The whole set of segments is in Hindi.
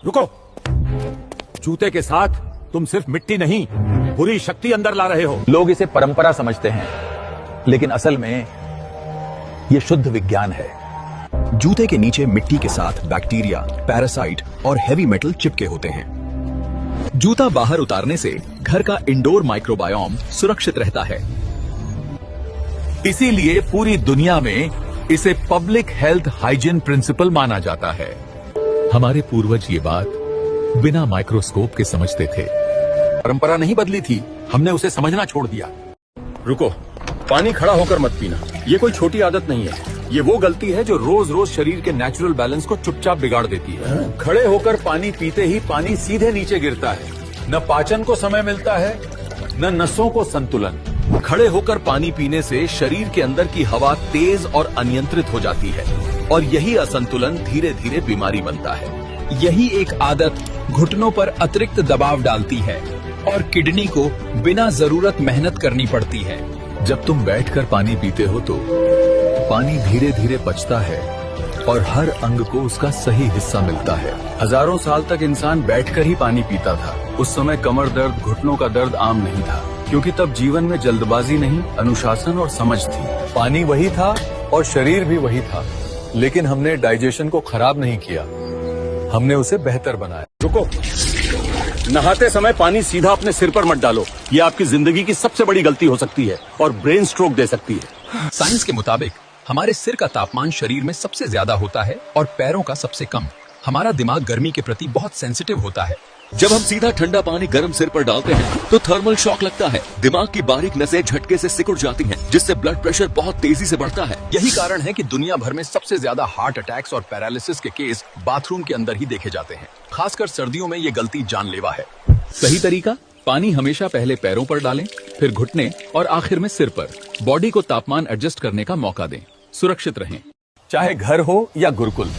रुको। जूते के साथ तुम सिर्फ मिट्टी नहीं, बुरी शक्ति अंदर ला रहे हो। लोग इसे परंपरा समझते हैं, लेकिन असल में यह शुद्ध विज्ञान है। जूते के नीचे मिट्टी के साथ बैक्टीरिया, पैरासाइट और हेवी मेटल चिपके होते हैं। जूता बाहर उतारने से घर का इंडोर माइक्रोबायोम सुरक्षित रहता है। इसीलिए पूरी दुनिया में इसे पब्लिक हेल्थ हाइजीन प्रिंसिपल माना जाता है। हमारे पूर्वज ये बात बिना माइक्रोस्कोप के समझते थे। परंपरा नहीं बदली थी, हमने उसे समझना छोड़ दिया। रुको, पानी खड़ा होकर मत पीना। ये कोई छोटी आदत नहीं है। ये वो गलती है जो रोज रोज शरीर के नेचुरल बैलेंस को चुपचाप बिगाड़ देती है। खड़े होकर पानी पीते ही पानी सीधे नीचे गिरता है। न पाचन को समय मिलता है, न नसों को संतुलन। खड़े होकर पानी पीने से शरीर के अंदर की हवा तेज और अनियंत्रित हो जाती है और यही असंतुलन धीरे धीरे बीमारी बनता है। यही एक आदत घुटनों पर अतिरिक्त दबाव डालती है और किडनी को बिना जरूरत मेहनत करनी पड़ती है। जब तुम बैठकर पानी पीते हो तो पानी धीरे धीरे पचता है और हर अंग को उसका सही हिस्सा मिलता है। हजारों साल तक इंसान बैठकर ही पानी पीता था। उस समय कमर दर्द, घुटनों का दर्द आम नहीं था, क्योंकि तब जीवन में जल्दबाजी नहीं, अनुशासन और समझ थी। पानी वही था और शरीर भी वही था, लेकिन हमने डाइजेशन को खराब नहीं किया, हमने उसे बेहतर बनाया। रुको, नहाते समय पानी सीधा अपने सिर पर मत डालो। ये आपकी जिंदगी की सबसे बड़ी गलती हो सकती है और ब्रेन स्ट्रोक दे सकती है। साइंस के मुताबिक हमारे सिर का तापमान शरीर में सबसे ज्यादा होता है और पैरों का सबसे कम। हमारा दिमाग गर्मी के प्रति बहुत सेंसिटिव होता है। जब हम सीधा ठंडा पानी गर्म सिर पर डालते हैं तो थर्मल शॉक लगता है। दिमाग की बारीक नसें झटके से सिकुड़ जाती हैं, जिससे ब्लड प्रेशर बहुत तेजी से बढ़ता है। यही कारण है कि दुनिया भर में सबसे ज्यादा हार्ट अटैक्स और पैरालिसिस के केस बाथरूम के अंदर ही देखे जाते हैं। खासकर सर्दियों में ये गलती जानलेवा है। सही तरीका, पानी हमेशा पहले पैरों पर डालें, फिर घुटने और आखिर में सिर पर। बॉडी को तापमान एडजस्ट करने का मौका दें। सुरक्षित रहें, चाहे घर हो या गुरुकुल।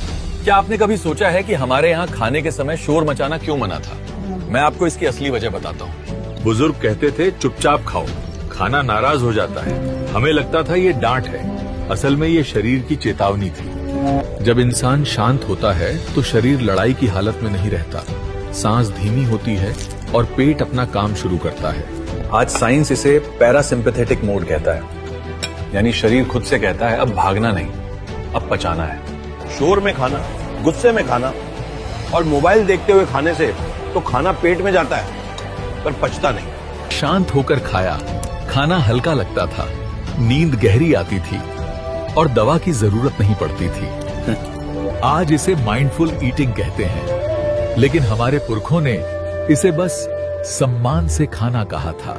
क्या आपने कभी सोचा है कि हमारे यहाँ खाने के समय शोर मचाना क्यों मना था? मैं आपको इसकी असली वजह बताता हूँ। बुजुर्ग कहते थे चुपचाप खाओ, खाना नाराज हो जाता है। हमें लगता था ये डांट है, असल में ये शरीर की चेतावनी थी। जब इंसान शांत होता है तो शरीर लड़ाई की हालत में नहीं रहता, सांस धीमी होती है और पेट अपना काम शुरू करता है। आज साइंस इसे पैरासिम्पैथेटिक मोड कहता है, यानी शरीर खुद से कहता है अब भागना नहीं, अब पचाना है। शोर में खाना, गुस्से में खाना और मोबाइल देखते हुए खाने से तो खाना पेट में जाता है पर पचता नहीं। शांत होकर खाया, खाना हल्का लगता था, नींद गहरी आती थी और दवा की जरूरत नहीं पड़ती थी। आज इसे माइंडफुल ईटिंग कहते हैं, लेकिन हमारे पुरखों ने इसे बस सम्मान से खाना कहा था।